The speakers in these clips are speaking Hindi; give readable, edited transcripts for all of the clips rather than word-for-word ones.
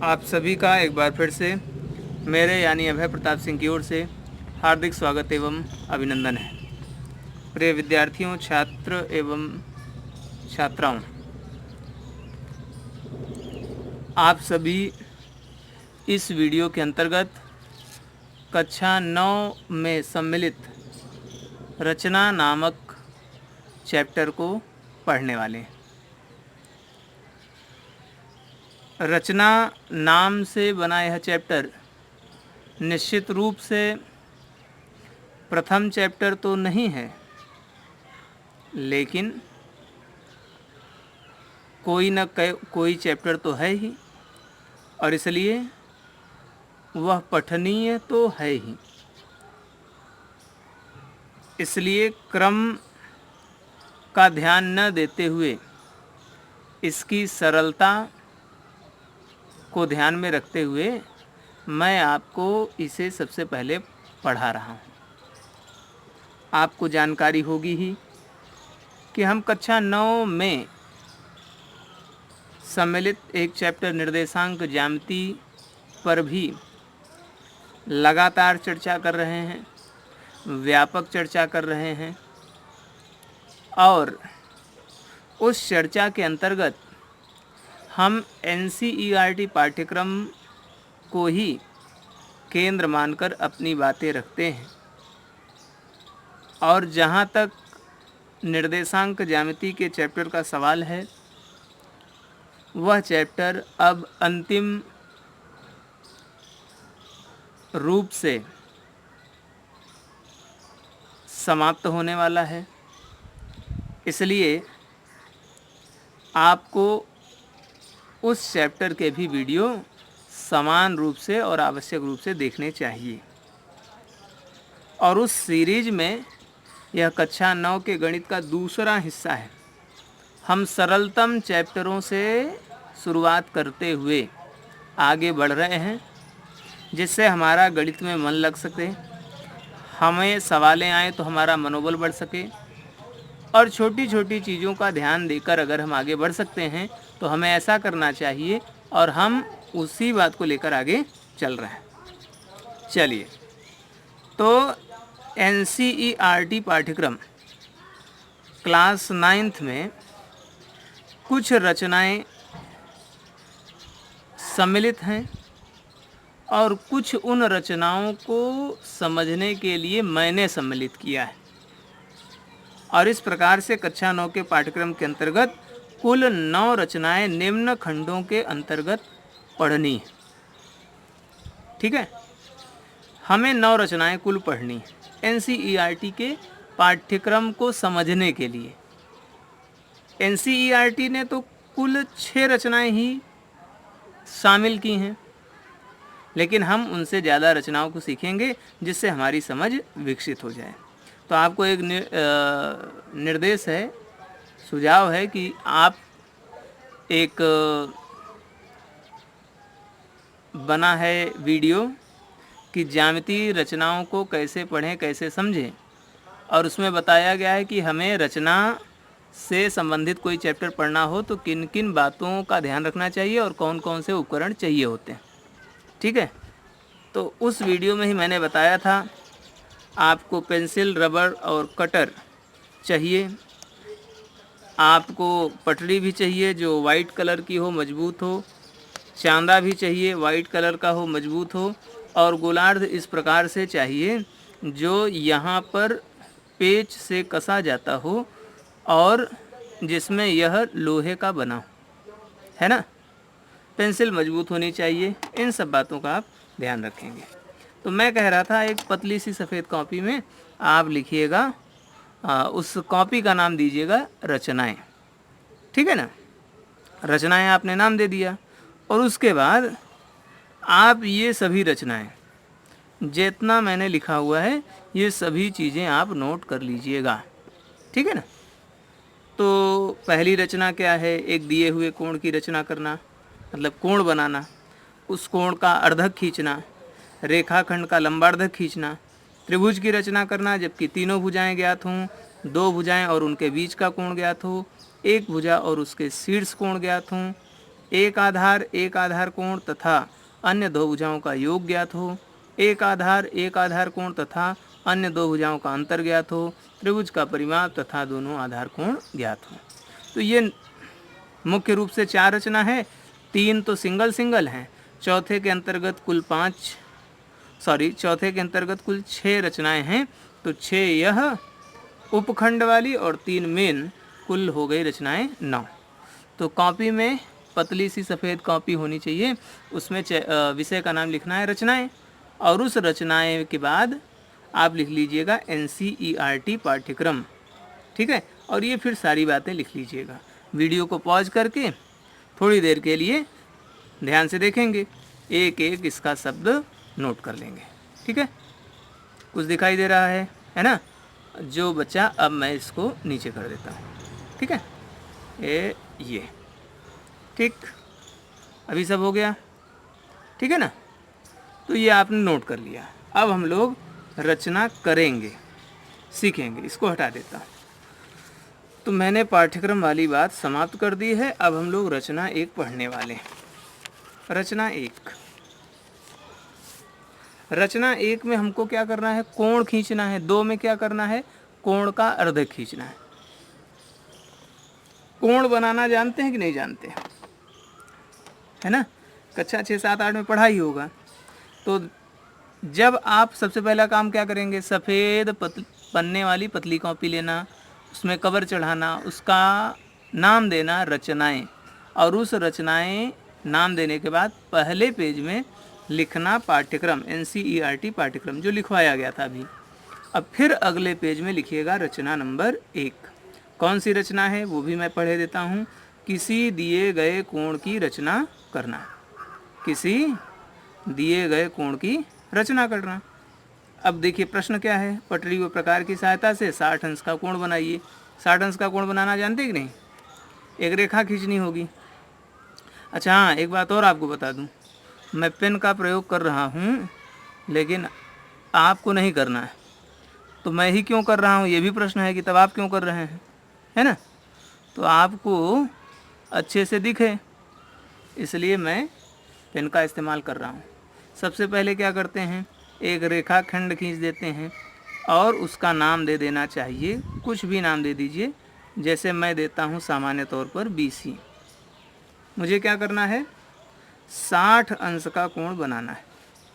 आप सभी का एक बार फिर से मेरे यानी अभय प्रताप सिंह की ओर से हार्दिक स्वागत एवं अभिनंदन है। प्रिय विद्यार्थियों, छात्र एवं छात्राओं, आप सभी इस वीडियो के अंतर्गत कक्षा 9 में सम्मिलित रचना नामक चैप्टर को पढ़ने वाले हैं। रचना नाम से बना यह चैप्टर निश्चित रूप से प्रथम चैप्टर तो नहीं है, लेकिन कोई न कोई चैप्टर तो है ही, और इसलिए वह पठनीय तो है ही। इसलिए क्रम का ध्यान न देते हुए इसकी सरलता को ध्यान में रखते हुए मैं आपको इसे सबसे पहले पढ़ा रहा हूँ। आपको जानकारी होगी ही कि हम कक्षा 9 में सम्मिलित एक चैप्टर निर्देशांक ज्यामिति पर भी लगातार चर्चा कर रहे हैं, व्यापक चर्चा कर रहे हैं, और उस चर्चा के अंतर्गत हम NCERT पाठ्यक्रम को ही केंद्र मानकर अपनी बातें रखते हैं। और जहाँ तक निर्देशांक ज्यामिति के चैप्टर का सवाल है, वह चैप्टर अब अंतिम रूप से समाप्त होने वाला है। इसलिए आपको उस चैप्टर के भी वीडियो समान रूप से और आवश्यक रूप से देखने चाहिए। और उस सीरीज में यह कक्षा 9 के गणित का दूसरा हिस्सा है। हम सरलतम चैप्टरों से शुरुआत करते हुए आगे बढ़ रहे हैं, जिससे हमारा गणित में मन लग सके, हमें सवालें आए तो हमारा मनोबल बढ़ सके, और छोटी छोटी चीज़ों का ध्यान देकर अगर हम आगे बढ़ सकते हैं तो हमें ऐसा करना चाहिए, और हम उसी बात को लेकर आगे चल रहे हैं। चलिए, तो NCERT पाठ्यक्रम क्लास 9th में कुछ रचनाएं सम्मिलित हैं, और कुछ उन रचनाओं को समझने के लिए मैंने सम्मिलित किया है। और इस प्रकार से कक्षा 9 के पाठ्यक्रम के अंतर्गत कुल 9 रचनाएं निम्न खंडों के अंतर्गत पढ़नी है। ठीक है, हमें 9 रचनाएं कुल पढ़नी है NCERT के पाठ्यक्रम को समझने के लिए। NCERT ने तो कुल 6 रचनाएं ही शामिल की हैं, लेकिन हम उनसे ज़्यादा रचनाओं को सीखेंगे जिससे हमारी समझ विकसित हो जाए। तो आपको एक निर्देश है, सुझाव है कि आप एक बना है वीडियो कि ज्यामितीय रचनाओं को कैसे पढ़ें, कैसे समझें, और उसमें बताया गया है कि हमें रचना से संबंधित कोई चैप्टर पढ़ना हो तो किन किन बातों का ध्यान रखना चाहिए और कौन कौन से उपकरण चाहिए होते हैं। ठीक है, तो उस वीडियो में ही मैंने बताया था आपको पेंसिल, रबर और कटर चाहिए, आपको पटरी भी चाहिए जो वाइट कलर की हो, मजबूत हो, चांदा भी चाहिए, वाइट कलर का हो, मजबूत हो, और गोलार्ध इस प्रकार से चाहिए जो यहाँ पर पेच से कसा जाता हो और जिसमें यह लोहे का बना हो, है ना। पेंसिल मजबूत होनी चाहिए। इन सब बातों का आप ध्यान रखेंगे। तो मैं कह रहा था, एक पतली सी सफ़ेद कॉपी में आप लिखिएगा, उस कॉपी का नाम दीजिएगा रचनाएं। ठीक है ना, रचनाएं आपने नाम दे दिया, और उसके बाद आप ये सभी रचनाएं जितना मैंने लिखा हुआ है ये सभी चीज़ें आप नोट कर लीजिएगा। ठीक है ना। तो पहली रचना क्या है? एक दिए हुए कोण की रचना करना, मतलब कोण बनाना, उस कोण का अर्धक खींचना, रेखाखंड का लंबार्धक खींचना, त्रिभुज की रचना करना जबकि तीनों भुजाएं ज्ञात हों, 2 भुजाएं और उनके बीच का कोण ज्ञात हो, एक भुजा और उसके शीर्ष कोण ज्ञात हों, एक आधार कोण तथा अन्य दो भुजाओं का योग ज्ञात हो, एक आधार कोण तथा अन्य दो भुजाओं का अंतर ज्ञात हो, त्रिभुज का परिमाप तथा दोनों आधार कोण ज्ञात हो। तो ये मुख्य रूप से 4 रचना है, 3 तो सिंगल हैं। चौथे के अंतर्गत कुल 6 रचनाएं हैं। तो 6 यह उपखंड वाली और 3 मेन, कुल हो गई रचनाएं 9। तो कॉपी में पतली सी सफ़ेद कॉपी होनी चाहिए, उसमें विषय का नाम लिखना है रचनाएं, और उस रचनाएं के बाद आप लिख लीजिएगा NCERT पाठ्यक्रम, ठीक है। और ये फिर सारी बातें लिख लीजिएगा। वीडियो को पॉज करके थोड़ी देर के लिए ध्यान से देखेंगे, एक एक इसका शब्द नोट कर लेंगे, ठीक है। कुछ दिखाई दे रहा है ना जो बच्चा, अब मैं इसको नीचे कर देता हूँ, ठीक है। ये ठीक, अभी सब हो गया, ठीक है ना। तो ये आपने नोट कर लिया। अब हम लोग रचना करेंगे, सीखेंगे। इसको हटा देता हूँ। तो मैंने पाठ्यक्रम वाली बात समाप्त कर दी है। अब हम लोग रचना 1 पढ़ने वाले हैं। रचना 1 में हमको क्या करना है, कोण खींचना है। 2 में क्या करना है, कोण का अर्ध खींचना है। कोण बनाना जानते हैं कि नहीं जानते, है ना। कक्षा 6, 7, 8 में पढ़ा ही होगा। तो जब आप सबसे पहला काम क्या करेंगे, सफ़ेद पन्ने वाली पतली कॉपी लेना, उसमें कवर चढ़ाना, उसका नाम देना रचनाएं, और उस रचनाएं नाम देने के बाद पहले पेज में लिखना पाठ्यक्रम, NCERT पाठ्यक्रम जो लिखवाया गया था अभी। अब फिर अगले पेज में लिखिएगा रचना नंबर 1। कौन सी रचना है वो भी मैं पढ़े देता हूँ। किसी दिए गए कोण की रचना करना, किसी दिए गए कोण की रचना करना। अब देखिए प्रश्न क्या है, पटरी व प्रकार की सहायता से 60 अंश का कोण बनाइए। 60 अंश का कोण बनाना जानते कि नहीं, एक रेखा खींचनी होगी। अच्छा हाँ, एक बात और आपको बता दूं, मैं पेन का प्रयोग कर रहा हूं, लेकिन आपको नहीं करना है। तो मैं ही क्यों कर रहा हूं, ये भी प्रश्न है कि तब आप क्यों कर रहे हैं, है ना। तो आपको अच्छे से दिखे, इसलिए मैं पेन का इस्तेमाल कर रहा हूँ। सबसे पहले क्या करते हैं, एक रेखा खंड खींच देते हैं और उसका नाम दे देना चाहिए, कुछ भी नाम दे दीजिए। जैसे मैं देता हूँ सामान्य तौर पर BC। मुझे क्या करना है, 60 अंश का कोण बनाना है।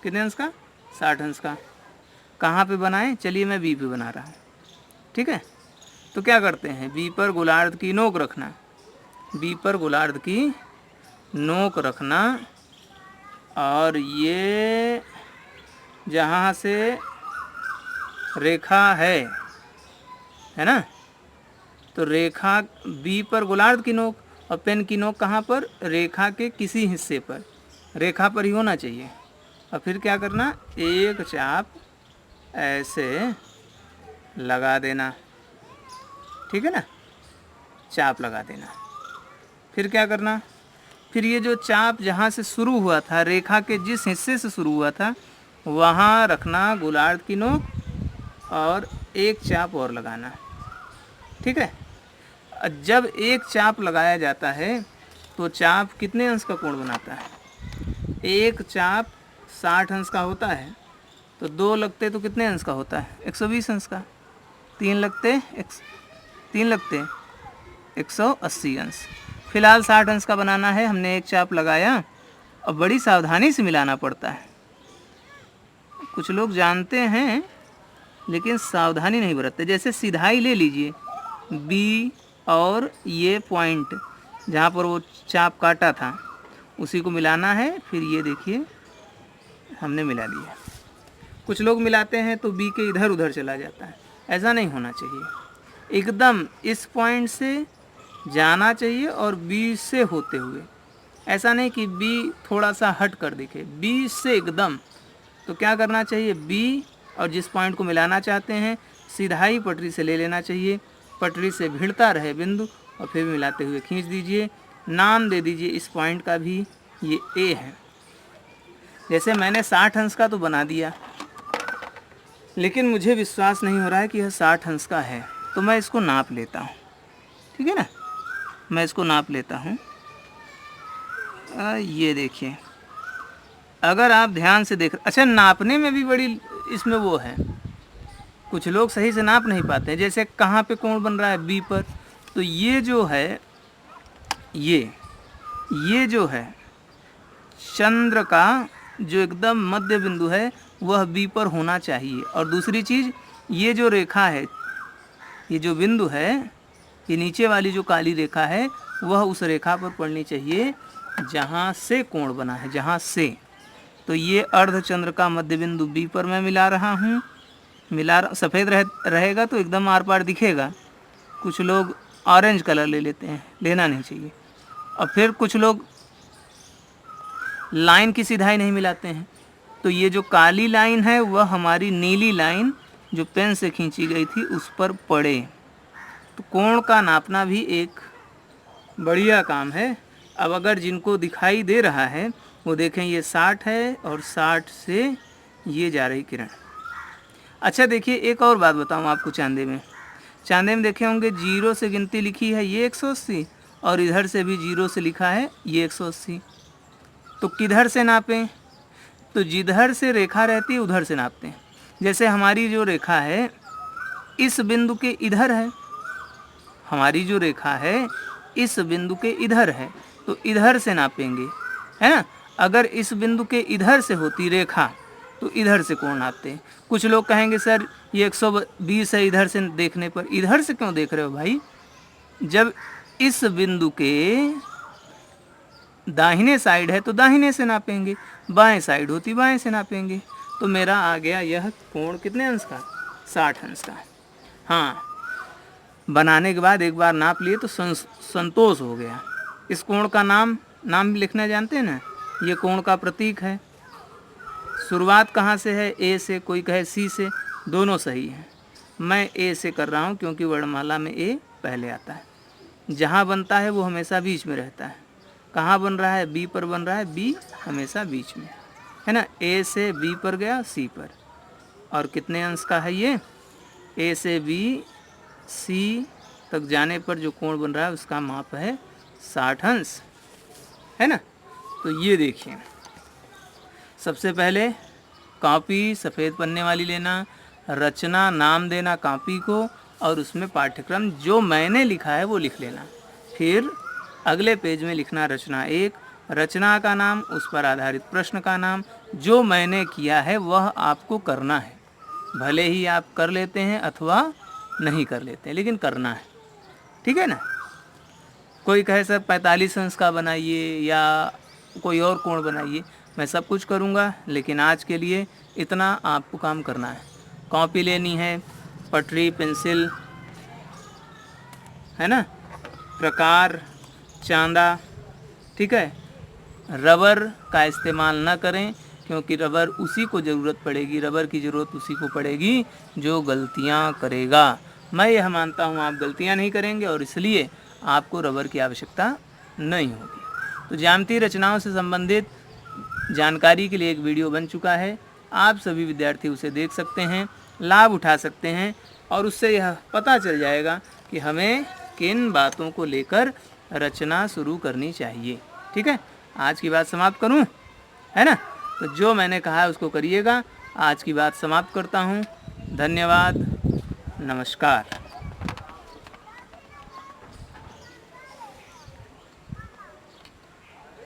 कितने अंश का, 60 अंश का। कहाँ पे बनाएं, चलिए मैं B पे बना रहा हूँ, ठीक है। तो क्या करते हैं, B पर गोलार्ध की नोक रखना, B पर गोलार्ध की नोक रखना, और ये जहाँ से रेखा है ना, तो रेखा B पर गोलार्ध की नोक, और पेन की नोक कहाँ पर, रेखा के किसी हिस्से पर, रेखा पर ही होना चाहिए। और फिर क्या करना, एक चाप ऐसे लगा देना, ठीक है ना, चाप लगा देना। फिर क्या करना, फिर ये जो चाप जहाँ से शुरू हुआ था, रेखा के जिस हिस्से से शुरू हुआ था, वहाँ रखना गोलार्ध की नोक, और एक चाप और लगाना, ठीक है। जब एक चाप लगाया जाता है तो चाप कितने अंश का कोण बनाता है, एक चाप 60 अंश का होता है, तो 2 लगते तो कितने अंश का होता है, 120 अंश का। 3 लगते 180 अंश। फिलहाल 60 अंश का बनाना है, हमने एक चाप लगाया, और बड़ी सावधानी से मिलाना पड़ता है। कुछ लोग जानते हैं लेकिन सावधानी नहीं बरतते। जैसे सिधाई ले लीजिए, B और ये पॉइंट जहाँ पर वो चाप काटा था उसी को मिलाना है। फिर ये देखिए हमने मिला लिया। कुछ लोग मिलाते हैं तो B के इधर उधर चला जाता है, ऐसा नहीं होना चाहिए। एकदम इस पॉइंट से जाना चाहिए और B से होते हुए, ऐसा नहीं कि B थोड़ा सा हट कर दिखे, B से एकदम। तो क्या करना चाहिए, B और जिस पॉइंट को मिलाना चाहते हैं सीधाई पटरी से ले लेना चाहिए, पटरी से भिड़ता रहे बिंदु, और फिर मिलाते हुए खींच दीजिए। नाम दे दीजिए इस पॉइंट का भी, ये A है। जैसे मैंने 60 अंश का तो बना दिया, लेकिन मुझे विश्वास नहीं हो रहा है कि यह 60 अंश का है, तो मैं इसको नाप लेता हूँ, ठीक है ना। मैं इसको नाप लेता हूँ, ये देखिए, अगर आप ध्यान से देख, अच्छा नापने में भी बड़ी इसमें वो है, कुछ लोग सही से नाप नहीं पाते हैं। जैसे कहाँ पे कोण बन रहा है, बी पर, तो ये जो है, ये जो है चंद्र का जो एकदम मध्य बिंदु है वह बी पर होना चाहिए। और दूसरी चीज़, ये जो रेखा है, ये जो बिंदु है, ये नीचे वाली जो काली रेखा है वह उस रेखा पर पड़नी चाहिए जहाँ से कोण बना है, जहाँ से। तो ये अर्धचंद्र का मध्य बिंदु बी पर मैं मिला रहा हूँ। सफ़ेद रहेगा तो एकदम आर पार दिखेगा। कुछ लोग ऑरेंज कलर ले लेते हैं, लेना नहीं चाहिए। और फिर कुछ लोग लाइन की सिधाई नहीं मिलाते हैं। तो ये जो काली लाइन है वह हमारी नीली लाइन जो पेन से खींची गई थी उस पर पड़े। तो कोण का नापना भी एक बढ़िया काम है। अब अगर जिनको दिखाई दे रहा है वो देखें, ये 60 है और 60 से ये जा रही किरण। अच्छा देखिए, एक और बात बताऊँ आपको, चांदे में देखे होंगे 0 से गिनती लिखी है ये 180, और इधर से भी 0 से लिखा है ये 180। तो किधर से नापें? तो जिधर से रेखा रहती है उधर से नापते हैं। जैसे हमारी जो रेखा है इस बिंदु के इधर है, हमारी जो रेखा है इस बिंदु के इधर है, तो इधर से नापेंगे, है ना। अगर इस बिंदु के इधर से होती रेखा तो इधर से कोण नापते हैं। कुछ लोग कहेंगे सर ये 120 है इधर से देखने पर। इधर से क्यों देख रहे हो भाई? जब इस बिंदु के दाहिने साइड है तो दाहिने से नापेंगे, बाएं साइड होती बाएं से नापेंगे। तो मेरा आ गया यह कोण कितने अंश का? 60 अंश का। हाँ, बनाने के बाद एक बार नाप लिए तो संतोष हो गया। इस कोण का नाम भी लिखना जानते हैं ना। ये कोण का प्रतीक है। शुरुआत कहाँ से है? ए से, कोई कहे सी से, दोनों सही है। मैं ए से कर रहा हूँ क्योंकि वर्णमाला में ए पहले आता है। जहाँ बनता है वो हमेशा बीच में रहता है। कहाँ बन रहा है? बी पर बन रहा है, बी हमेशा बीच में, है ना। ए से बी पर गया, सी पर। और कितने अंश का है ये? ए से बी सी तक जाने पर जो कोण बन रहा है उसका माप है 60 अंश, है ना। तो ये देखिए, सबसे पहले कॉपी सफ़ेद पन्ने वाली लेना, रचना नाम देना कॉपी को, और उसमें पाठ्यक्रम जो मैंने लिखा है वो लिख लेना। फिर अगले पेज में लिखना रचना 1, रचना का नाम, उस पर आधारित प्रश्न का नाम। जो मैंने किया है वह आपको करना है, भले ही आप कर लेते हैं अथवा नहीं कर लेते हैं, लेकिन करना है, ठीक है ना। कोई कहे सर 45 अंश का बनाइए या कोई और कोण बनाइए, मैं सब कुछ करूँगा, लेकिन आज के लिए इतना आपको काम करना है। कॉपी लेनी है, पटरी, पेंसिल, है ना, प्रकार, चांदा, ठीक है। रबर का इस्तेमाल ना करें क्योंकि रबर उसी को ज़रूरत पड़ेगी, रबर की ज़रूरत उसी को पड़ेगी जो गलतियां करेगा। मैं यह मानता हूं आप गलतियां नहीं करेंगे और इसलिए आपको रबर की आवश्यकता नहीं होगी। तो ज्यामितीय रचनाओं से संबंधित जानकारी के लिए एक वीडियो बन चुका है, आप सभी विद्यार्थी उसे देख सकते हैं, लाभ उठा सकते हैं, और उससे यह पता चल जाएगा कि हमें किन बातों को लेकर रचना शुरू करनी चाहिए। ठीक है, आज की बात समाप्त करूं, है ना। तो जो मैंने कहा है उसको करिएगा। आज की बात समाप्त करता हूं। धन्यवाद, नमस्कार।